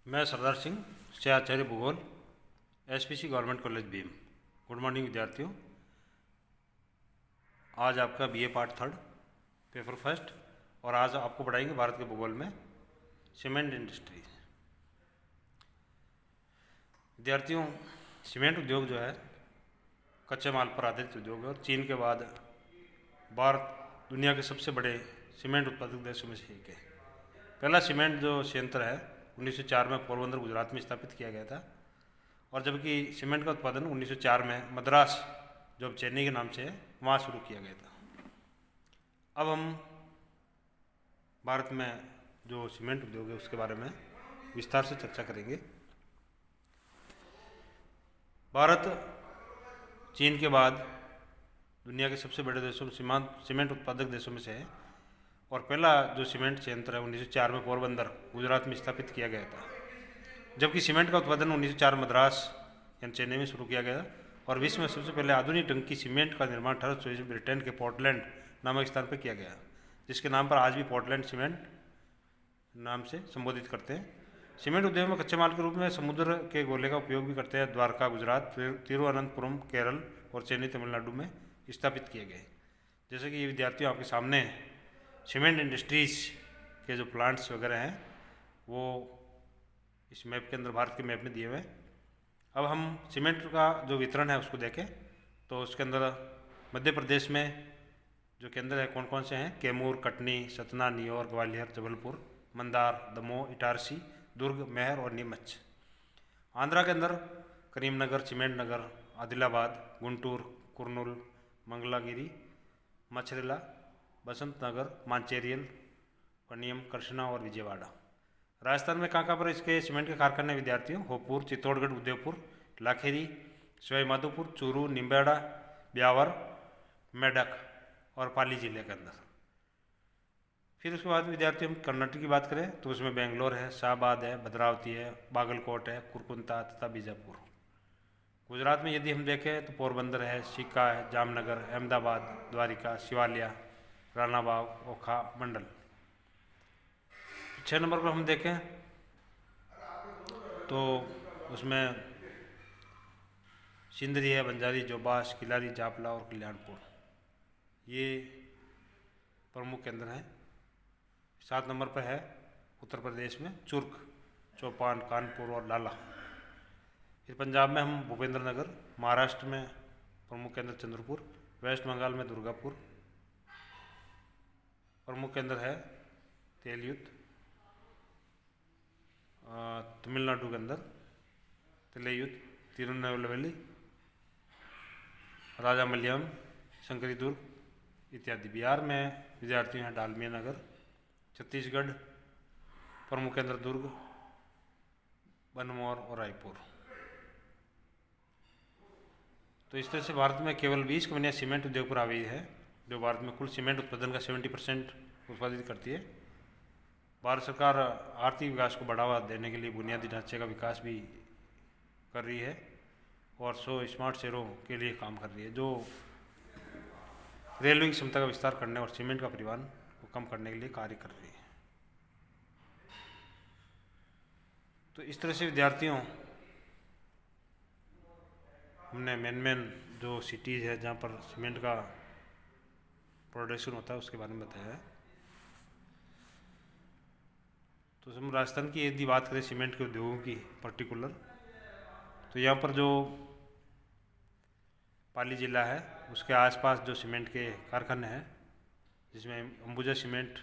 मैं सरदार सिंह से आचार्य भूगोल SPC government college Bhim. Good morning विद्यार्थियों। आज आपका BA part third paper first और आज आपको पढ़ाएंगे भारत के भूगोल में सीमेंट इंडस्ट्री। विद्यार्थियों, सीमेंट उद्योग जो है कच्चे माल पर आधारित उद्योग है और चीन के बाद भारत दुनिया के सबसे बड़े सीमेंट उत्पादक देशों में से एक है। पहला सीमेंट जो संयंत्र है 1904 में पोरबंदर गुजरात में स्थापित किया गया था और जबकि सीमेंट का उत्पादन 1904 में मद्रास जो अब चेन्नई के नाम से है वहाँ शुरू किया गया था। अब हम भारत में जो सीमेंट उद्योग है उसके बारे में विस्तार से चर्चा करेंगे। भारत चीन के बाद दुनिया के सबसे बड़े देशों में सीमेंट उत्पादक देशों में से है और पहला जो सीमेंट संयंत्र है 1904 में पोरबंदर गुजरात में स्थापित किया गया था, जबकि सीमेंट का उत्पादन 1904 मद्रास यानी चेन्नई में शुरू किया गया और विश्व में सबसे पहले आधुनिक ढंग की सीमेंट का निर्माण 1824 में ब्रिटेन के पोर्टलैंड नामक स्थान पर किया गया, जिसके नाम पर आज भी पोर्टलैंड सीमेंट नाम से संबोधित करते हैं। सीमेंट उद्योग में कच्चे माल के रूप में समुद्र के गोले का उपयोग भी करते हैं। द्वारका गुजरात, तिरुवनंतपुरम केरल और चेन्नई तमिलनाडु में स्थापित किए गए। जैसे कि ये विद्यार्थियों आपके सामने सीमेंट इंडस्ट्रीज़ के जो प्लांट्स वगैरह हैं वो इस मैप के अंदर भारत के मैप में दिए हुए हैं। अब हम सीमेंट का जो वितरण है उसको देखें तो उसके अंदर मध्य प्रदेश में जो केंद्र है कौन कौन से हैं: कैमूर, कटनी, सतना, न्यूयॉर्क, ग्वालियर, जबलपुर, मंदार, दमोह, इटारसी, दुर्ग, मेहर और नीमच। आंध्रा के अंदर करीमनगर, सीमेंट नगर, आदिलाबाद, गुंटूर, कुर्नूल, मंगलागिरी, मछरेला, बसंत नगर, मांचेरियल, पनियम, कृष्णा और विजयवाड़ा। राजस्थान में कहाँ पर इसके सीमेंट के कारखाने विद्यार्थियों: होपुर, चित्तौड़गढ़, उदयपुर, लाखेरी, सवाई माधोपुर, चूरू, निम्बाड़ा, ब्यावर, मेढक और पाली जिले के अंदर। फिर उसके बाद विद्यार्थियों हम कर्नाटक की बात करें तो उसमें बेंगलोर है, शाहबाद है, भद्रावती है, बागलकोट है, कुरकुंता तथा बीजापुर। गुजरात में यदि हम देखें तो पोरबंदर है, सिक्का है, जामनगर, अहमदाबाद, द्वारिका, शिवालिया, रानाबाग, ओखा, मंडल। 6 नंबर पर हम देखें तो उसमें सिंदरी है, बंजारी, जोबास, किलारी, जापला और कल्याणपुर, ये प्रमुख केंद्र हैं। 7 नंबर पर है उत्तर प्रदेश में चुर्क, चौपान, कानपुर और लाला। फिर पंजाब में हम भूपेंद्र नगर, महाराष्ट्र में प्रमुख केंद्र चंद्रपुर, वेस्ट बंगाल में दुर्गापुर, प्रमुख केंद्र है तेलयुत, तमिलनाडु के अंदर तिलयुत, तिरुनेलवेली, राजामलयाम, शंकरी दुर्ग इत्यादि। बिहार में विद्यार्थी हैं डालमिया नगर, छत्तीसगढ़ प्रमुख केंद्र दुर्ग, बनमौर और रायपुर। तो इस तरह से भारत में केवल 20 कंपनियां सीमेंट उद्योग पर हावी है, जो भारत में कुल सीमेंट उत्पादन का 70% उत्पादित करती है। भारत सरकार आर्थिक विकास को बढ़ावा देने के लिए बुनियादी ढांचे का विकास भी कर रही है और 100 स्मार्ट शहरों के लिए काम कर रही है, जो रेलवे की क्षमता का विस्तार करने और सीमेंट का परिवहन को कम करने के लिए कार्य कर रही है। तो इस तरह से विद्यार्थियों हमने मेन जो सिटीज़ है जहाँ पर सीमेंट का प्रोडक्शन होता है उसके बारे में बताया है। तो हम राजस्थान की यदि बात करें सीमेंट के उद्योगों की पर्टिकुलर, तो यहाँ पर जो पाली जिला है उसके आसपास जो सीमेंट के कारखाने हैं जिसमें अंबुजा सीमेंट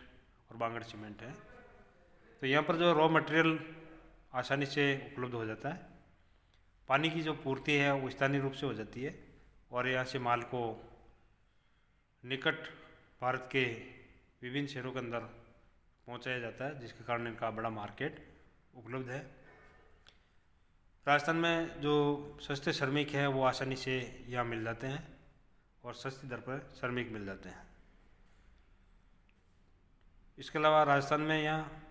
और बांगड़ सीमेंट है, तो यहाँ पर जो रॉ मटेरियल आसानी से उपलब्ध हो जाता है। पानी की जो पूर्ति है वो स्थानीय रूप से हो जाती है और यहाँ से माल को निकट भारत के विभिन्न शहरों के अंदर पहुँचाया जाता है, जिसके कारण इनका बड़ा मार्केट उपलब्ध है। राजस्थान में जो सस्ते श्रमिक हैं वो आसानी से यहाँ मिल जाते हैं और सस्ती दर पर श्रमिक मिल जाते हैं। इसके अलावा राजस्थान में यहाँ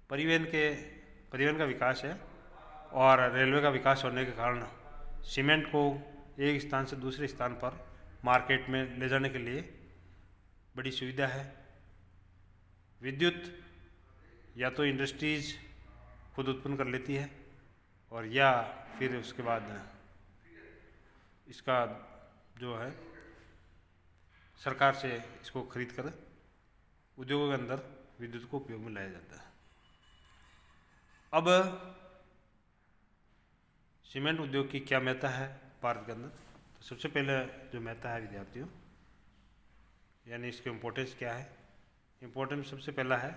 परिवहन का विकास है और रेलवे का विकास होने के कारण सीमेंट को एक स्थान से दूसरे स्थान पर मार्केट में ले जाने के लिए बड़ी सुविधा है। विद्युत या तो इंडस्ट्रीज़ खुद उत्पन्न कर लेती है और या फिर उसके बाद इसका जो है सरकार से इसको खरीद कर उद्योगों के अंदर विद्युत को उपयोग में लाया जाता है। अब सीमेंट उद्योग की क्या महत्ता है भारत के अंदर? तो सबसे पहले जो महत्ता है विद्यार्थियों, यानी इसकी इम्पोर्टेंस क्या है? इम्पोर्टेंस सबसे पहला है,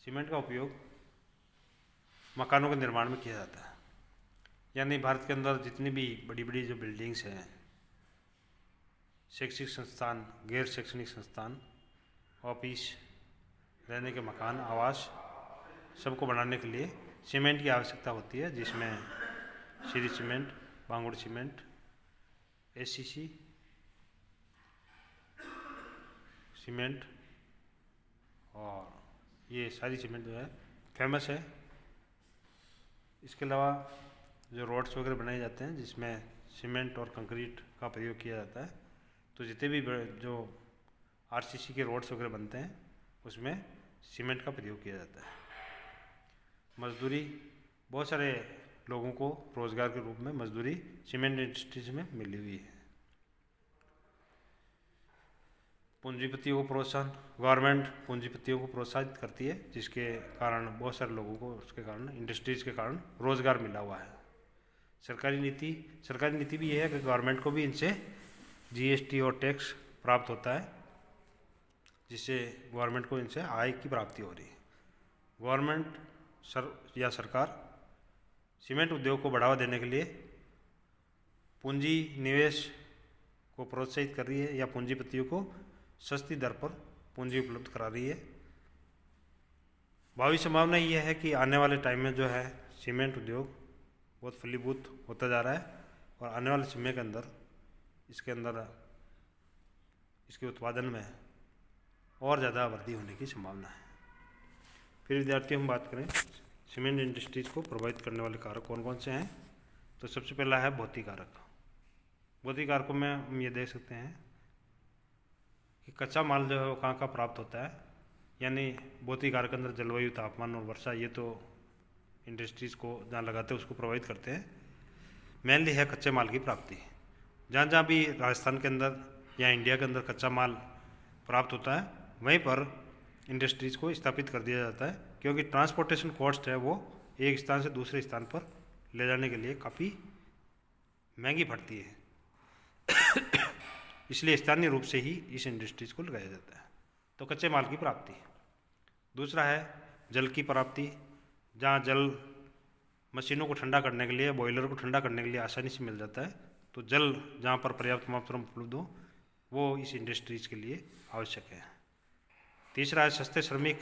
सीमेंट का उपयोग मकानों के निर्माण में किया जाता है। यानी भारत के अंदर जितनी भी बड़ी बड़ी जो बिल्डिंग्स हैं, शैक्षिक संस्थान, गैर शैक्षणिक संस्थान, ऑफिस, रहने के मकान, आवास, सबको बनाने के लिए सीमेंट की आवश्यकता होती है, जिसमें Shree cement, Bangur cement, SCC cement और ये सारी सीमेंट जो है फेमस है। इसके अलावा जो रोड्स वगैरह बनाए जाते हैं जिसमें सीमेंट और कंक्रीट का प्रयोग किया जाता है, तो जितने भी जो आरसीसी के रोड्स वगैरह बनते हैं उसमें सीमेंट का प्रयोग किया जाता है। मजदूरी, बहुत सारे लोगों को रोज़गार के रूप में मजदूरी सीमेंट इंडस्ट्रीज में मिली हुई है। पूंजीपतियों को प्रोत्साहन, गवर्नमेंट पूंजीपतियों को प्रोत्साहित करती है, जिसके कारण बहुत सारे लोगों को उसके कारण इंडस्ट्रीज के कारण रोज़गार मिला हुआ है। सरकारी नीति भी यह है कि गवर्नमेंट को भी इनसे जीएसटी और टैक्स प्राप्त होता है, जिससे गवर्नमेंट को इनसे आय की प्राप्ति हो रही है। गवर्नमेंट सरकार सीमेंट उद्योग को बढ़ावा देने के लिए पूंजी निवेश को प्रोत्साहित कर रही है या पूंजीपतियों को सस्ती दर पर पूंजी उपलब्ध करा रही है। भावी संभावना यह है कि आने वाले टाइम में जो है सीमेंट उद्योग बहुत फलीभूत होता जा रहा है और आने वाले समय के अंदर इसके उत्पादन में और ज़्यादा वृद्धि होने की संभावना है। फिर विद्यार्थी हम बात करें सीमेंट इंडस्ट्रीज को प्रभावित करने वाले कारक कौन कौन से हैं, तो सबसे पहला है भौतिक कारक। भौतिक कारकों में हम ये देख सकते हैं कि कच्चा माल जो है वो कहाँ प्राप्त होता है, यानी भौतिक कारक के अंदर जलवायु, तापमान और वर्षा, ये तो इंडस्ट्रीज़ को जहाँ लगाते हैं उसको प्रभावित करते हैं। मेनली है कच्चे माल की प्राप्ति। जहाँ जहाँ भी राजस्थान के अंदर या इंडिया के अंदर कच्चा माल प्राप्त होता है वहीं पर इंडस्ट्रीज़ को स्थापित कर दिया जाता है, क्योंकि ट्रांसपोर्टेशन कॉस्ट है वो एक स्थान से दूसरे स्थान पर ले जाने के लिए काफ़ी महंगी पड़ती है। इसलिए स्थानीय रूप से ही इस इंडस्ट्रीज़ को लगाया जाता है। तो कच्चे माल की प्राप्ति। दूसरा है जल की प्राप्ति, जहाँ जल मशीनों को ठंडा करने के लिए, बॉयलर को ठंडा करने के लिए आसानी से मिल जाता है। तो जल जहाँ पर पर्याप्त मात्रा में उपलब्ध हो वो इस इंडस्ट्रीज़ के लिए आवश्यक है। तीसरा है सस्ते श्रमिक,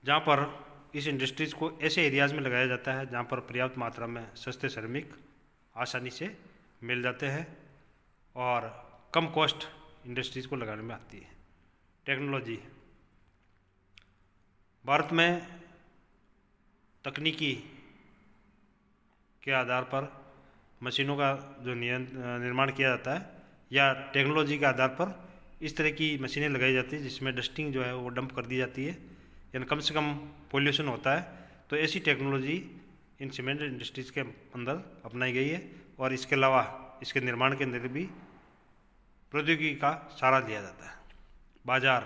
जहाँ पर इस इंडस्ट्रीज़ को ऐसे एरियाज़ में लगाया जाता है जहाँ पर पर्याप्त मात्रा में सस्ते श्रमिक आसानी से मिल जाते हैं और कम कॉस्ट इंडस्ट्रीज़ को लगाने में आती है। टेक्नोलॉजी, भारत में तकनीकी के आधार पर मशीनों का जो निर्माण किया जाता है या टेक्नोलॉजी के आधार पर इस तरह की मशीनें लगाई जाती है जिसमें डस्टिंग जो है वो डंप कर दी जाती है, यानी कम से कम पोल्यूशन होता है। तो ऐसी टेक्नोलॉजी इन सीमेंट इंडस्ट्रीज़ के अंदर अपनाई गई है और इसके अलावा इसके निर्माण के अंदर भी प्रौद्योगिकी का सहारा लिया जाता है। बाजार,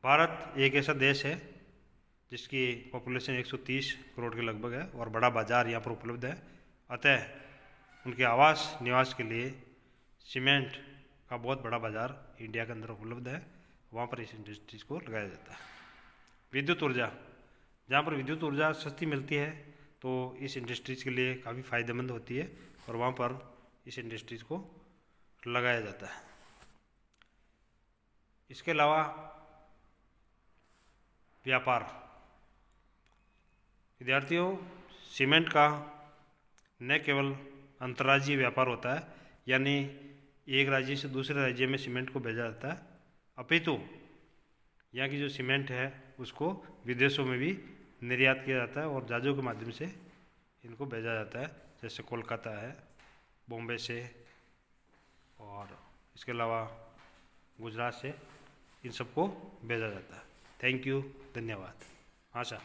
भारत एक ऐसा देश है जिसकी पॉपुलेशन 130 करोड़ के लगभग है और बड़ा बाजार यहाँ पर उपलब्ध है। अतः उनके आवास निवास के लिए सीमेंट का बहुत बड़ा बाजार इंडिया के अंदर उपलब्ध है, वहाँ पर इस इंडस्ट्रीज़ को लगाया जाता है। विद्युत ऊर्जा, जहाँ पर विद्युत ऊर्जा सस्ती मिलती है तो इस इंडस्ट्रीज़ के लिए काफ़ी फ़ायदेमंद होती है और वहाँ पर इस इंडस्ट्रीज़ को लगाया जाता है। इसके अलावा व्यापार, विद्यार्थियों सीमेंट का न केवल अंतर्राज्यीय व्यापार होता है, यानी एक राज्य से दूसरे राज्य में सीमेंट को भेजा जाता है, अपितु यहाँ की जो सीमेंट है उसको विदेशों में भी निर्यात किया जाता है और जहाज़ों के माध्यम से इनको भेजा जाता है, जैसे कोलकाता है, बॉम्बे से और इसके अलावा गुजरात से इन सबको भेजा जाता है। थैंक यू, धन्यवाद। आशा।